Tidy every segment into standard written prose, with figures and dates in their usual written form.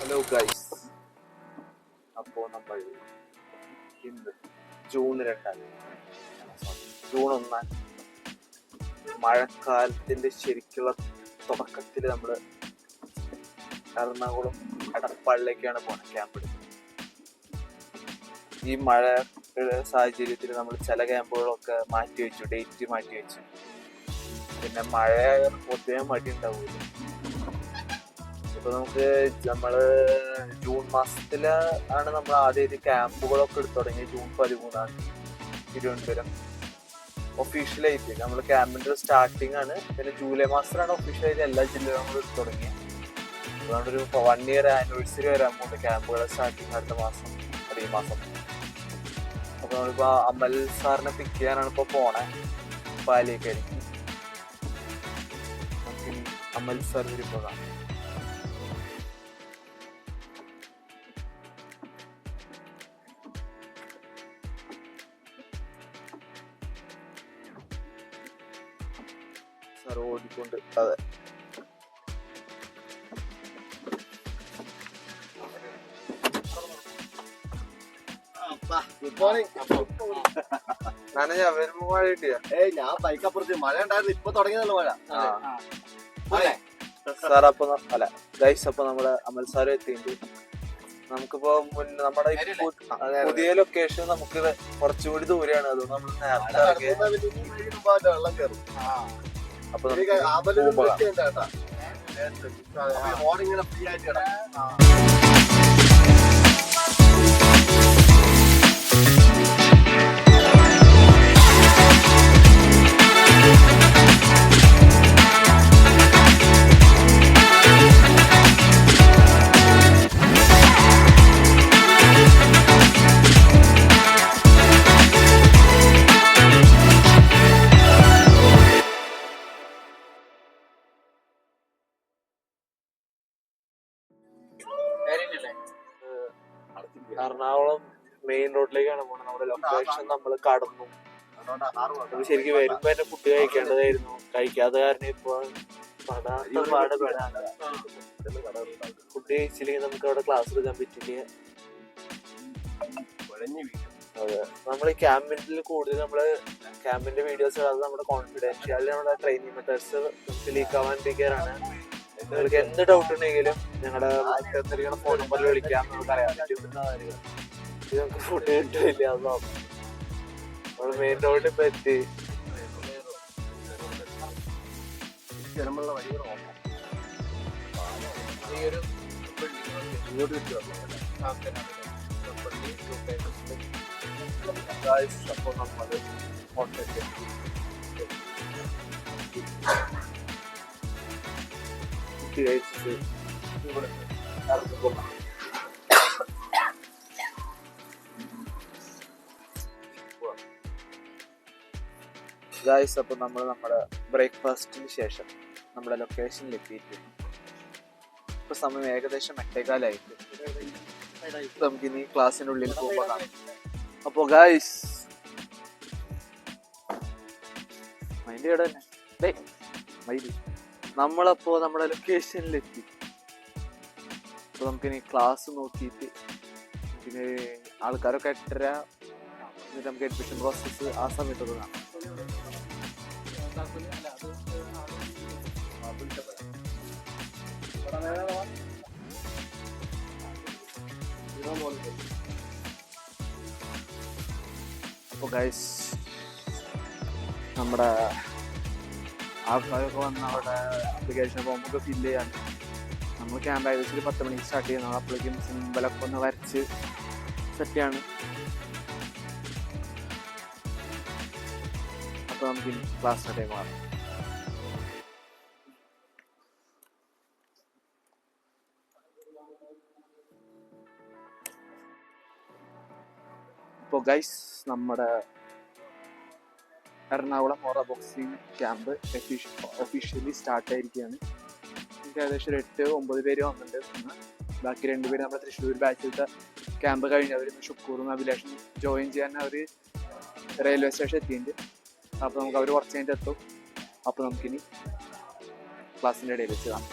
Hello guys, അപ്പോൾ നമ്മൾ ഇന്ന് ജൂൺ 1 മഴക്കാലത്തിന്റെ ശരിക്കുള്ള തുടക്കത്തിൽ നമ്മൾ എറണാകുളം എടപ്പാളിലേക്കാണ് പോകുന്നത് ക്യാമ്പ് എടുക്കുന്നത്. ഈ മഴ സാഹചര്യത്തിൽ നമ്മൾ ചില ക്യാമ്പുകളൊക്കെ ഡേറ്റ് മാറ്റി വെച്ചു. പിന്നെ മഴ പൊതുവെ മടി ഉണ്ടാവില്ല. ഇപ്പൊ നമ്മള് ജൂൺ മാസത്തിലാണ് നമ്മൾ ആദ്യമായിട്ട് ക്യാമ്പുകളൊക്കെ എടുത്തു തുടങ്ങിയത്. ജൂൺ 13 തിരുവനന്തപുരം ഒഫീഷ്യലായിട്ട് നമ്മൾ ക്യാമ്പിന്റെ സ്റ്റാർട്ടിങ് ആണ്. പിന്നെ ജൂലൈ മാസത്തിലാണ് ഒഫീഷ്യലായിട്ട് എല്ലാ ജില്ലകളും നമ്മൾ എടുത്തു തുടങ്ങിയത്. അതുകൊണ്ട് ഒരു 1 year ആനിവേഴ്സറി വരാൻ പോകുന്നത് ക്യാമ്പുകളെ സ്റ്റാർട്ടിങ് അടുത്ത മാസം, ഈ മാസം. അപ്പൊ നമ്മളിപ്പോ അമൽ സാറിനെ പിക്ക് ചെയ്യാനാണ് ഇപ്പൊ പോണേ, പാലിയേക്കായിരിക്കും. നമുക്ക് അമൽ സാർ വരുമ്പോ കാണാം. സാർ ഓടിക്കൊണ്ട്, അതെ ഗുഡ് മോർണിംഗ്. വരുമ്പോ മഴ കിട്ടിയാ? ഞാൻ ബൈക്കപ്പുറത്ത് മഴ ഉണ്ടായിരുന്നു, ഇപ്പൊ തുടങ്ങിയതല്ലോ മഴ. സാർ അപ്പൊ അല്ല ഗൈസ്, അപ്പൊ നമ്മള് അമൽ സാർ എത്തിയിട്ട് നമുക്കിപ്പോ നമ്മുടെ പുതിയ ലൊക്കേഷൻ നമുക്ക് കുറച്ചുകൂടി ദൂരെയാണ്. അതുകൊണ്ട് നമ്മൾ നേരത്തെ വെള്ളം കയറും. അപ്പൊ മോർണിംഗ് ഫ്രീ ആയിട്ട് എറണാകുളം മെയിൻ റോഡിലേക്കാണ് പോകുന്നത്. നമ്മുടെ ലൊക്കേഷൻ നമ്മൾ കടന്നു. ശരിക്കും വരുമ്പോ തന്നെ ഫുഡ് കഴിക്കേണ്ടതായിരുന്നു, കഴിക്കാത്ത കാരണം ഇപ്പൊ ഫുഡ് കഴിച്ചില്ലെങ്കിൽ നമുക്ക് അവിടെ ക്ലാസ് എടുക്കാൻ പറ്റില്ല. അതെ, നമ്മൾ ഈ ക്യാമ്പിൽ കൂടുതൽ ക്യാമ്പിന്റെ വീഡിയോസ് ഇടാതെ നമ്മുടെ കോൺഫിഡൻഷ്യലി നമ്മുടെ ട്രെയിനിങ് മെത്തേഡ്സ് ലീക്ക് ആവാണ്ടിരിക്കാനാണ്. നിങ്ങൾക്ക് എന്ത് ഡൗട്ട് ഉണ്ടെങ്കിലും ഞങ്ങളുടെ ഫോൺ നമ്പറിൽ വിളിക്കാം, നമുക്ക് അറിയാൻ പറ്റും. ഇത് നമുക്ക് ഫുഡ് കിട്ടില്ല. അതോ നമ്മൾ മെയിൻ റോഡിൽ ഇപ്പൊ എത്തി. അപ്പൊ നമ്മള് കഴിച്ചിട്ട് ഇവിടെ ഇറങ്ങിക്കൊള്ളാം. ഗായ്സ്, അപ്പൊ നമ്മൾ നമ്മുടെ ബ്രേക്ക്ഫാസ്റ്റിന് ശേഷം നമ്മുടെ ലൊക്കേഷനിൽ എത്തിയിട്ടുണ്ട്. ഇപ്പൊ സമയം ഏകദേശം 8:15 നമുക്കിനി ക്ലാസ്സിന്റെ ഉള്ളിൽ പോകുമ്പോ കാണാം. അപ്പൊ ഗായ്സ്, മൈൻഡ് കേട തന്നെ മൈൻഡ്. നമ്മളപ്പോ നമ്മുടെ ലൊക്കേഷനിലെത്തി. അപ്പൊ നമുക്കിനി ക്ലാസ് നോക്കിയിട്ട് പിന്നെ ആൾക്കാരൊക്കെ 8:30 നമുക്ക് അഡ്മിഷൻ പ്രോസസ്സ് ആ സമയത്തൊക്കെ കാണാം. അപ്പൊ ഗൈസ്, നമ്മുടെ ആൾക്കാരൊക്കെ വന്ന് അവിടെ ആപ്ലിക്കേഷൻ ഫോമൊക്കെ ഫില്ല് ചെയ്യാൻ. നമ്മൾ ക്യാമ്പ് ഏകദേശം 10 മണിക്ക് സ്റ്റാർട്ട് ചെയ്യുന്നത്. അപ്പോഴേക്കും സിമ്പിളൊക്കെ ഒന്ന് വരച്ച് സെറ്റാണ്. അപ്പൊ നമുക്ക് ക്ലാസ് സ്റ്റാർട്ട് ചെയ്യാൻ മാറാം. ഇപ്പോൾ ഗൈസ്, നമ്മുടെ എറണാകുളം ഓറ ബോക്സിംഗ് ക്യാമ്പ് ഒഫീഷ്യലി സ്റ്റാർട്ട് ആയിരിക്കുകയാണ്. എനിക്ക് ഏകദേശം 8-9 പേര് വന്നിട്ടുണ്ട്. ബാക്കി 2 പേര് നമ്മുടെ തൃശ്ശൂർ ബാച്ചിലത്തെ ക്യാമ്പ് കഴിഞ്ഞവർ ഷുക്കൂറും അഭിലാഷും ജോയിൻ ചെയ്യാൻ അവർ റെയിൽവേ സ്റ്റേഷൻ എത്തിയിട്ടുണ്ട്. അപ്പോൾ നമുക്ക് അവർ കുറച്ച് കഴിഞ്ഞിട്ട് എത്തും. അപ്പോൾ നമുക്കിനി ക്ലാസ്സിൻ്റെ ഇടയിൽ വെച്ച് കാണാം.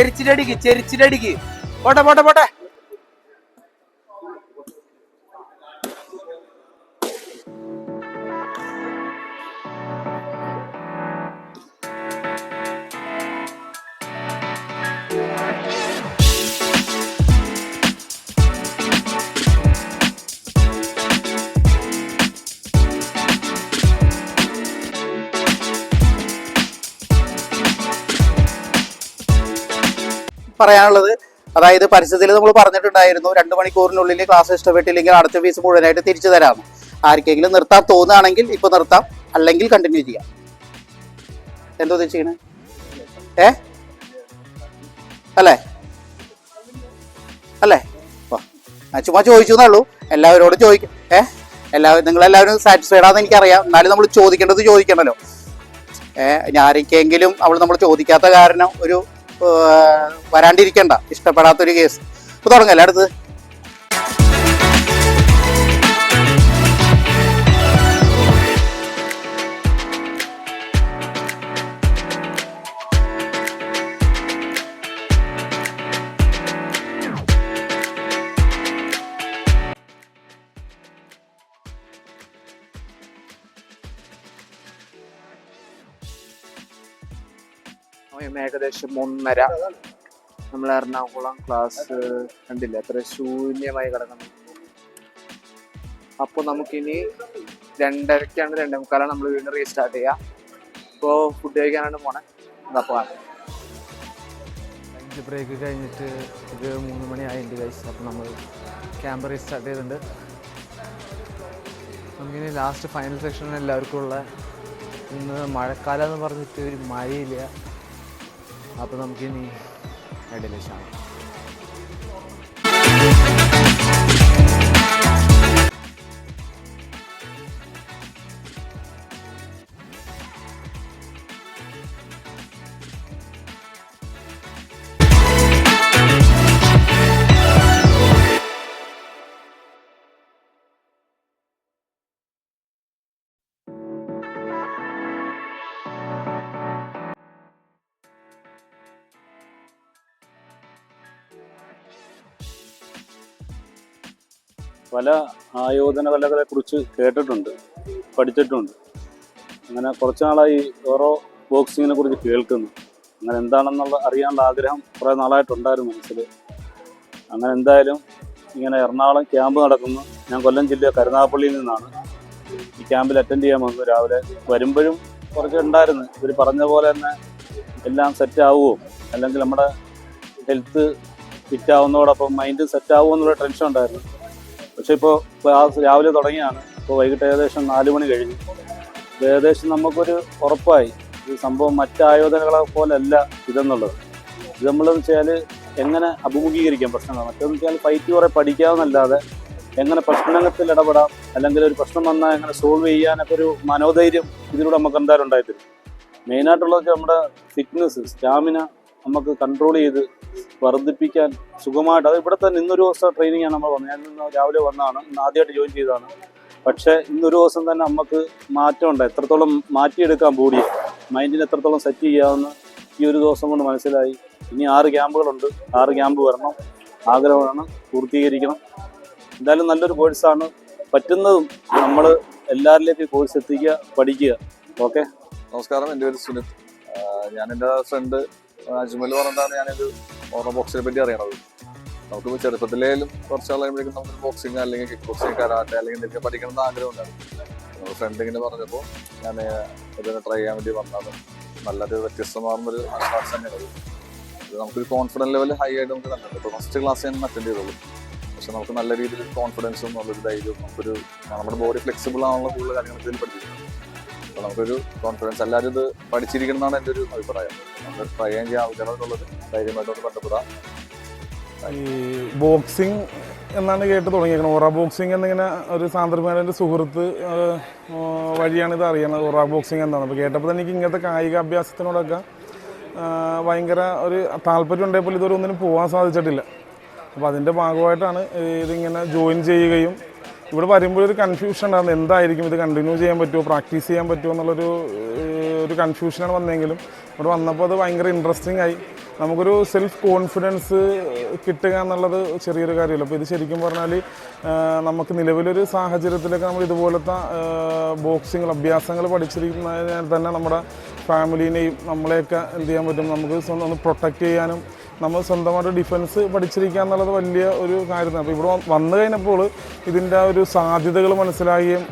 ചെരിച്ചിട്ടടിക്ക്. പോട്ടെ. പറയാനുള്ളത്, അതായത് പരസ്യത്തിൽ നമ്മൾ പറഞ്ഞിട്ടുണ്ടായിരുന്നു 2 മണിക്കൂറിനുള്ളിൽ ക്ലാസ് ഇഷ്ടപ്പെട്ടില്ലെങ്കിൽ അടുത്ത ഫീസ് മുഴുവനായിട്ട് തിരിച്ചു തരാമെന്ന്. ആർക്കെങ്കിലും നിർത്താൻ തോന്നുകയാണെങ്കിൽ ഇപ്പോൾ നിർത്താം, അല്ലെങ്കിൽ കണ്ടിന്യൂ ചെയ്യാം. എന്തോ ചെയ്യണേ അല്ലേ ഞാൻ ചുമ്മാ ചോദിച്ചു എന്നുള്ളൂ. എല്ലാവരോടും ചോദിക്കും. നിങ്ങളെല്ലാവരും സാറ്റിസ്ഫൈഡ് ആണെന്ന് എനിക്കറിയാം. എന്നാലും നമ്മൾ ചോദിക്കേണ്ടത് ചോദിക്കണമല്ലോ. ആർക്കെങ്കിലും നമ്മൾ ചോദിക്കാത്ത കാരണം ഒരു വരാണ്ടിരിക്കണ്ട, ഇഷ്ടപ്പെടാത്തൊരു കേസ്. ഇപ്പൊ തുടങ്ങല്ലേ അടുത്തത്. ഏകദേശം 1:30. നമ്മൾ എറണാകുളം ക്ലാസ് കണ്ടില്ല, എത്ര ശൂന്യമായി കിടക്കണം. അപ്പോൾ നമുക്കിനി 2:30 2:45 നമ്മൾ വീണ്ടും റീസ്റ്റാർട്ട് ചെയ്യാം. ഇപ്പോൾ ഫുഡ് കഴിക്കാനാണ് പോണേ. അപ്പോൾ ലഞ്ച് ബ്രേക്ക് കഴിഞ്ഞിട്ട് ഇത് 3 മണിയായിട്ടുണ്ട് ഗൈസ്. അപ്പോൾ നമ്മൾ ക്യാമ്പ് റീസ്റ്റാർട്ട് ചെയ്തിട്ടുണ്ട്. നമുക്കിനി ലാസ്റ്റ് ഫൈനൽ സെക്ഷനിൽ എല്ലാവർക്കും ഉള്ള, ഇന്ന് മഴക്കാലം എന്ന് പറഞ്ഞിട്ട് ഒരു മഴയില്ല. അപ്പോൾ നമുക്കിനി ഇടയിലേക്കാണ്. പല ആയോധന കലകളെ കുറിച്ച് കേട്ടിട്ടുണ്ട്, പഠിച്ചിട്ടുണ്ട്. അങ്ങനെ കുറച്ച് നാളായി ഓരോ ബോക്സിങ്ങിനെ കുറിച്ച് കേൾക്കുന്നു. അങ്ങനെ എന്താണെന്നുള്ള അറിയാനുള്ള ആഗ്രഹം കുറേ നാളായിട്ടുണ്ടായിരുന്നു മനസ്സിൽ. അങ്ങനെ എന്തായാലും ഇങ്ങനെ എറണാകുളം ക്യാമ്പ് നടക്കുന്നു. ഞാൻ കൊല്ലം ജില്ല കരുനാഗപ്പള്ളിയിൽ നിന്നാണ് ഈ ക്യാമ്പിൽ അറ്റൻഡ് ചെയ്യാൻ വന്നു. രാവിലെ വരുമ്പോഴും കുറച്ച് ഉണ്ടായിരുന്നു. ഇവർ പറഞ്ഞ പോലെ തന്നെ എല്ലാം സെറ്റ് ആവുമോ, അല്ലെങ്കിൽ നമ്മുടെ ഹെൽത്ത് ഫിറ്റ് ആവുന്നതോടൊപ്പം മൈൻഡ് സെറ്റ് ആവുമോ എന്നുള്ള ടെൻഷൻ ഉണ്ടായിരുന്നു. പക്ഷെ ഇപ്പോൾ ക്ലാസ് രാവിലെ തുടങ്ങിയാണ്. ഇപ്പോൾ വൈകിട്ട് ഏകദേശം 4 മണി കഴിഞ്ഞു. ഏകദേശം നമുക്കൊരു ഉറപ്പായി ഈ സംഭവം മറ്റ് ആയോധനകളെ പോലല്ല ഇതെന്നുള്ളത്. ഇത് നമ്മളെന്ന് വെച്ചാൽ എങ്ങനെ അഭിമുഖീകരിക്കാം പ്രശ്നങ്ങൾ. മറ്റൊന്ന് വെച്ചാൽ ഫൈറ്റ് കുറേ പഠിക്കാമെന്നല്ലാതെ എങ്ങനെ പ്രശ്നത്തിൽ ഇടപെടാം, അല്ലെങ്കിൽ ഒരു പ്രശ്നം വന്നാൽ എങ്ങനെ സോൾവ് ചെയ്യാനൊക്കെ ഒരു മനോധൈര്യം ഇതിലൂടെ നമുക്ക് എന്തായാലും ഉണ്ടായിത്തരും. മെയിനായിട്ടുള്ളത് നമ്മുടെ ഫിറ്റ്നസ്, സ്റ്റാമിന നമുക്ക് കൺട്രോൾ ചെയ്ത് വർദ്ധിപ്പിക്കാൻ സുഖമായിട്ട്. അത് ഇവിടെ തന്നെ ഇന്നൊരു ദിവസം ട്രെയിനിങ്ങാണ് നമ്മൾ വന്നത്. ഞാൻ ഇന്ന് രാവിലെ വന്നതാണ്, ഇന്ന് ആദ്യമായിട്ട് ജോയിൻ ചെയ്തതാണ്. പക്ഷേ ഇന്നൊരു ദിവസം തന്നെ നമുക്ക് മാറ്റമുണ്ട്. എത്രത്തോളം മാറ്റിയെടുക്കാൻ ബോഡിയെ, മൈൻഡിനെ എത്രത്തോളം സെറ്റ് ചെയ്യാമെന്ന് ഈ ഒരു ദിവസം കൊണ്ട് മനസ്സിലായി. ഇനി 6 ക്യാമ്പുകളുണ്ട്. 6 ക്യാമ്പ് വരണം, ആഗ്രഹമാണ്, പൂർത്തീകരിക്കണം. എന്തായാലും നല്ലൊരു കോഴ്സാണ്. പറ്റുന്നതും നമ്മൾ എല്ലാവരിലേക്ക് കോഴ്സ് എത്തിക്കുക, പഠിക്കുക. ഓക്കെ, നമസ്കാരം. എൻ്റെ പേര് സുനിത്. ഞാൻ എൻ്റെ ഫ്രണ്ട് അജ്മൽ പറഞ്ഞിട്ടാണ് ഞാനിത് ഓരോ ബോക്സിനെ പറ്റി അറിയണത്. നമുക്ക് ചെറുപ്പത്തിലേലും കുറച്ചാൾ കഴിയുമ്പോഴേക്കും നമുക്ക് ബോക്സിങ് അല്ലെങ്കിൽ കിക്ക് ബോക്സിങ്, കരാട്ടെ അല്ലെങ്കിൽ എന്തെങ്കിലും പഠിക്കണം എന്ന് ആഗ്രഹം ഉണ്ടായിരുന്നു. നമ്മുടെ ഫ്രണ്ട് ഇങ്ങനെ പറഞ്ഞപ്പോൾ ഞാൻ ഇതിനെ ട്രൈ ചെയ്യാൻ വേണ്ടി വന്നത്. നല്ലൊരു വ്യത്യസ്തമാർന്നൊരു മാർഷൽ ആർട്സ് തന്നെയാണ്. ഇത് നമുക്കൊരു കോൺഫിഡൻസ് ലെവൽ ഹൈ ആയിട്ട് നമുക്ക് നല്ലത്. ഇപ്പോൾ ഫസ്റ്റ് ക്ലാസ് ഞാൻ അറ്റൻഡ് ചെയ്തോളൂ. പക്ഷെ നമുക്ക് നല്ല രീതിയിൽ കോൺഫിഡൻസും നല്ലൊരു ധൈര്യവും, നമുക്കൊരു നമ്മുടെ ബോഡി ഫ്ലെക്സിബിൾ ആണുള്ള കൂടുതൽ കാര്യങ്ങൾ ഇതിൽ പഠിച്ചിട്ടുണ്ട്. അപ്പോൾ നമുക്കൊരു കോൺഫിഡൻസ്, എല്ലാവരും ഇത് പഠിച്ചിരിക്കണം എന്നാണ് എൻ്റെ ഒരു അഭിപ്രായം. നമുക്ക് ട്രൈ ചെയ്യാൻ ആൾക്കാരോടുള്ളത് ധൈര്യമായിട്ടോട് ബന്ധപ്പെടാം. ഈ ബോക്സിങ് എന്നാണ് കേട്ട് തുടങ്ങിയേക്കുന്നത്. ഓറ ബോക്സിങ് എന്നിങ്ങനെ ഒരു സാന്ദർഭികൻ്റെ സുഹൃത്ത് വഴിയാണ് ഇത് അറിയുന്നത്, ഓറ ബോക്സിങ് എന്താണ്. അപ്പോൾ കേട്ടപ്പോൾ തന്നെ എനിക്ക് ഇങ്ങനത്തെ കായിക അഭ്യാസത്തിനോടൊക്കെ ഭയങ്കര ഒരു താല്പര്യം ഉണ്ടായപ്പോൾ ഇതുവരെ ഒന്നിനും പോകാൻ സാധിച്ചിട്ടില്ല. അപ്പോൾ അതിൻ്റെ ഭാഗമായിട്ടാണ് ഇതിങ്ങനെ ജോയിൻ ചെയ്യുകയും ഇവിടെ വരുമ്പോൾ ഒരു കൺഫ്യൂഷൻ ഉണ്ടായിരുന്നു. എന്തായിരിക്കും ഇത് കണ്ടിന്യൂ ചെയ്യാൻ പറ്റുമോ, പ്രാക്ടീസ് ചെയ്യാൻ പറ്റുമോ എന്നുള്ളൊരു കൺഫ്യൂഷനാണ് വന്നെങ്കിലും ഇവിടെ വന്നപ്പോൾ അത് ഭയങ്കര ഇൻട്രസ്റ്റിംഗ് ആയി. നമുക്കൊരു സെൽഫ് കോൺഫിഡൻസ് കിട്ടുക എന്നുള്ളത് ചെറിയൊരു കാര്യമല്ല. അപ്പോൾ ഇത് ശരിക്കും പറഞ്ഞാൽ നമുക്ക് നിലവിലൊരു സാഹചര്യത്തിലൊക്കെ നമ്മൾ ഇതുപോലത്തെ ബോക്സിങ് അഭ്യാസങ്ങൾ പഠിച്ചിരിക്കുന്നതിനാൽ തന്നെ നമ്മുടെ ഫാമിലീനെയും നമ്മളെയൊക്കെ എന്ത് ചെയ്യാൻ പറ്റും, നമുക്ക് ഒന്ന് പ്രൊട്ടക്റ്റ് ചെയ്യാനും നമ്മൾ സ്വന്തമായിട്ട് ഡിഫൻസ് പഠിച്ചിരിക്കുക എന്നുള്ളത് വലിയ ഒരു കാര്യമാണ്. അപ്പോൾ ഇവിടെ വന്നു കഴിഞ്ഞപ്പോൾ ഇതിൻ്റെ ഒരു സാധ്യതകൾ മനസ്സിലാകുകയും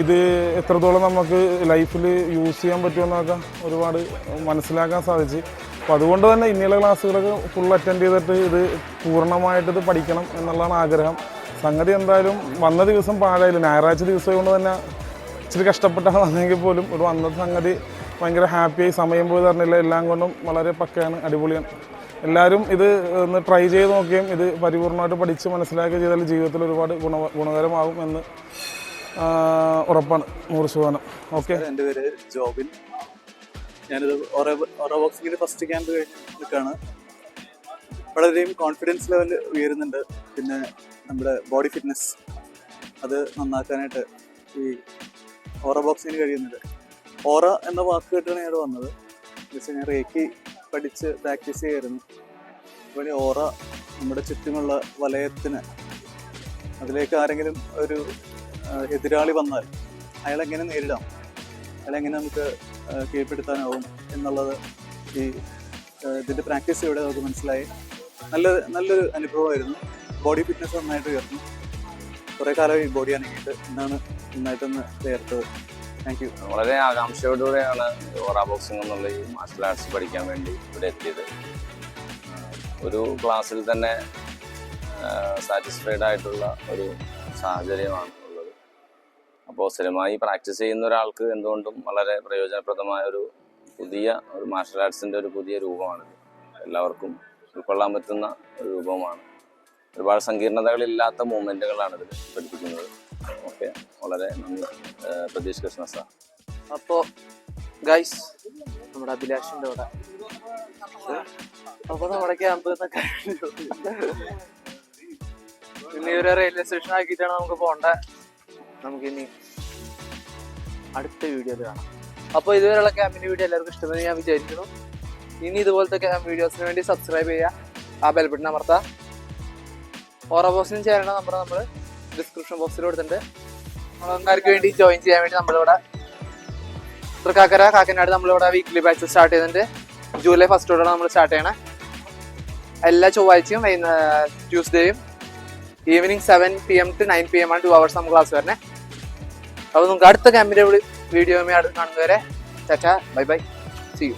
ഇത് എത്രത്തോളം നമുക്ക് ലൈഫിൽ യൂസ് ചെയ്യാൻ പറ്റുമെന്നൊക്കെ ഒരുപാട് മനസ്സിലാക്കാൻ സാധിച്ചു. അപ്പോൾ അതുകൊണ്ട് തന്നെ ഇനിയുള്ള ക്ലാസ്സുകളൊക്കെ ഫുൾ അറ്റൻഡ് ചെയ്തിട്ട് ഇത് പൂർണ്ണമായിട്ട് ഇത് പഠിക്കണം എന്നുള്ളതാണ് ആഗ്രഹം. സംഗതി എന്തായാലും വന്ന ദിവസം പാഴായില്ല, ഞായറാഴ്ച ദിവസം കൊണ്ട് തന്നെ ഇച്ചിരി കഷ്ടപ്പെട്ടാണ് വന്നെങ്കിൽ പോലും ഇവിടെ വന്ന സംഗതി ഭയങ്കര ഹാപ്പിയായി, സമയം പോയി തരണില്ല, എല്ലാം കൊണ്ടും വളരെ പക്കയാണ്, അടിപൊളിയാണ്. എല്ലാവരും ഇത് ഒന്ന് ട്രൈ ചെയ്ത് നോക്കുകയും ഇത് പരിപൂർണമായിട്ട് പഠിച്ച് മനസ്സിലാക്കുകയും ചെയ്താൽ ജീവിതത്തിൽ ഒരുപാട് ഗുണകരമാകും എന്ന് ഉറപ്പാണ്, 100%. ഓക്കെ. എൻ്റെ പേര് ജോബിൻ. ഞാനിത് ഓറോ ബോക്സിങ്ങിൽ ഫസ്റ്റ് ക്യാമ്പ് കഴിഞ്ഞ് നിൽക്കുകയാണ്. വളരെയധികം കോൺഫിഡൻസ് ലെവൽ ഉയരുന്നുണ്ട്. പിന്നെ നമ്മുടെ ബോഡി ഫിറ്റ്നസ് അത് നന്നാക്കാനായിട്ട് ഈ ഓറോ ബോക്സിങ്ങിന് കഴിയുന്നുണ്ട്. ഓറ എന്ന വാക്ക് കേട്ടാണ് ഞാൻ വന്നത്. പക്ഷേ ഞാൻ റേക്കി പഠിച്ച് പ്രാക്ടീസ് ചെയ്യായിരുന്നു. അപ്പോൾ ഈ ഓറ നമ്മുടെ ചുറ്റുമുള്ള വലയത്തിന്, അതിലേക്ക് ആരെങ്കിലും ഒരു എതിരാളി വന്നാൽ അയാളെങ്ങനെ നേരിടാം, അയാളെങ്ങനെ നമുക്ക് കീഴ്പ്പെടുത്താനാവും എന്നുള്ളത് ഈ ഇതിൻ്റെ പ്രാക്ടീസിലൂടെ നമുക്ക് മനസ്സിലായി. നല്ലൊരു അനുഭവമായിരുന്നു. ബോഡി ഫിറ്റ്നസ് നന്നായിട്ട് ഉയർന്നു. കുറേ കാലമായി ബോഡി അനങ്ങിയിട്ട് എന്നാണ് നന്നായിട്ടൊന്ന് ചേർത്തത്. Thank you. വളരെ ആകാംക്ഷയോടുകൂടെയാണ് ഓറ ബോക്സിംഗ് എന്നുള്ള ഈ മാർഷൽ ആർട്സ് പഠിക്കാൻ വേണ്ടി ഇവിടെ എത്തിയത്. ഒരു ക്ലാസ്സിൽ തന്നെ സാറ്റിസ്ഫൈഡ് ആയിട്ടുള്ള ഒരു സാഹചര്യമാണ് ഉള്ളത്. അപ്പോൾ സ്ഥിരമായി പ്രാക്ടീസ് ചെയ്യുന്ന ഒരാൾക്ക് എന്തുകൊണ്ടും വളരെ പ്രയോജനപ്രദമായ ഒരു മാർഷൽ ആർട്സിൻ്റെ ഒരു പുതിയ രൂപമാണിത്. എല്ലാവർക്കും ഉൾക്കൊള്ളാൻ പറ്റുന്ന ഒരു രൂപമാണ്. ഒരുപാട് സങ്കീർണതകളില്ലാത്ത മൂവ്മെൻറ്റുകളാണ് ഇതിൽ പഠിപ്പിക്കുന്നത്. ഓക്കെ, വളരെ നന്ദി പ്രതീഷ് കൃഷ്ണ സാർ. അപ്പോൾ ഗൈസ്, നമ്മുടെ അഭിലാഷിൻ്റെ അവിടെ അപ്പോൾ നമ്മുടെ ക്യാമ്പ് ഇനി ഒരു റെയിൽവേ സ്റ്റേഷൻ ആക്കിയിട്ടാണ് നമുക്ക് പോകേണ്ടത്. നമുക്കിനി അടുത്ത വീഡിയോയിൽ കാണാം. അപ്പോൾ ഇതുവരെയുള്ള ക്യാമ്പിൻ്റെ വീഡിയോ എല്ലാവർക്കും ഇഷ്ടമെന്ന് ഞാൻ വിചാരിക്കുന്നു. ഇനി ഇതുപോലത്തെ ക്യാമ്പ് വീഡിയോസിന് വേണ്ടി സബ്സ്ക്രൈബ് ചെയ്യുക, ആ ബെൽ ബട്ടൺ അമർത്തുക. ഓറോ ബോക്സിന് ചേരേണ്ട നമ്പർ നമ്മൾ ഡിസ്ക്രിപ്ഷൻ ബോക്സിൽ കൊടുത്തിട്ടുണ്ട്. നമ്മളെല്ലാവർക്കും വേണ്ടി ജോയിൻ ചെയ്യാൻ വേണ്ടി നമ്മളിവിടെ കാക്കനാട് നമ്മളിവിടെ വീക്ക്ലി ബാച്ച് സ്റ്റാർട്ട് ചെയ്തിട്ടുണ്ട്. ജൂലൈ 1 നമ്മൾ സ്റ്റാർട്ട് ചെയ്യണേ. എല്ലാ ചൊവ്വാഴ്ചയും ട്യൂസ്ഡേയും ഈവനിങ് 7 PM to 9 PM ആണ് 2 hours നമ്മൾ ക്ലാസ് വരണേ. അപ്പോൾ നമുക്ക് അടുത്ത ക്യാമ്പിൻ്റെ വീഡിയോ കാണുന്നവരെ tata, bye bye, see U.